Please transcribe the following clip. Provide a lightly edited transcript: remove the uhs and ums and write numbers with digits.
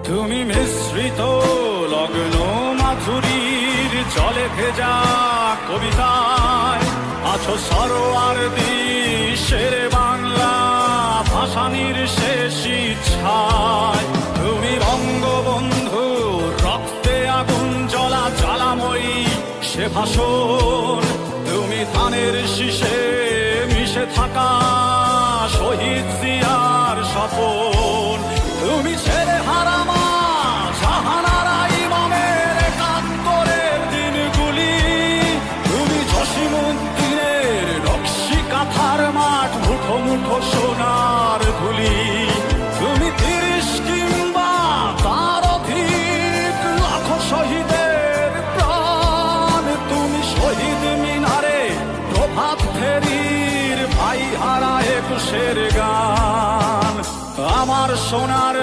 তুমি মিশ্রিত লগ্ন মাধুরীর জলে ভেজা কবিতায় আছো সরোয়ার্দী শেরে বাংলা ভাসানির শেষ ইচ্ছায়। তুমি বঙ্গবন্ধু রক্তে আগুন জ্বলা জ্বালাময়ী সে ভাষণ। তুমি ধানের শীষে মিশে থাকা শহীদ জিয়ার স্বপন। তুমি ছেলে হারামা জাহানারা ইমামের একাত্তরের দিনগুলি। তুমি জসিমউদ্দিনের নকশি কাঁথার মাঠ মুঠো মুঠো সোনার ধুলি। তুমি ৩০ কিংবা তার অধিক লাখো শহীদের প্রাণ। তুমি শহীদ মিনারে প্রভাত ফেরির ভাই হারা ২১-এর গান। আমার সোনার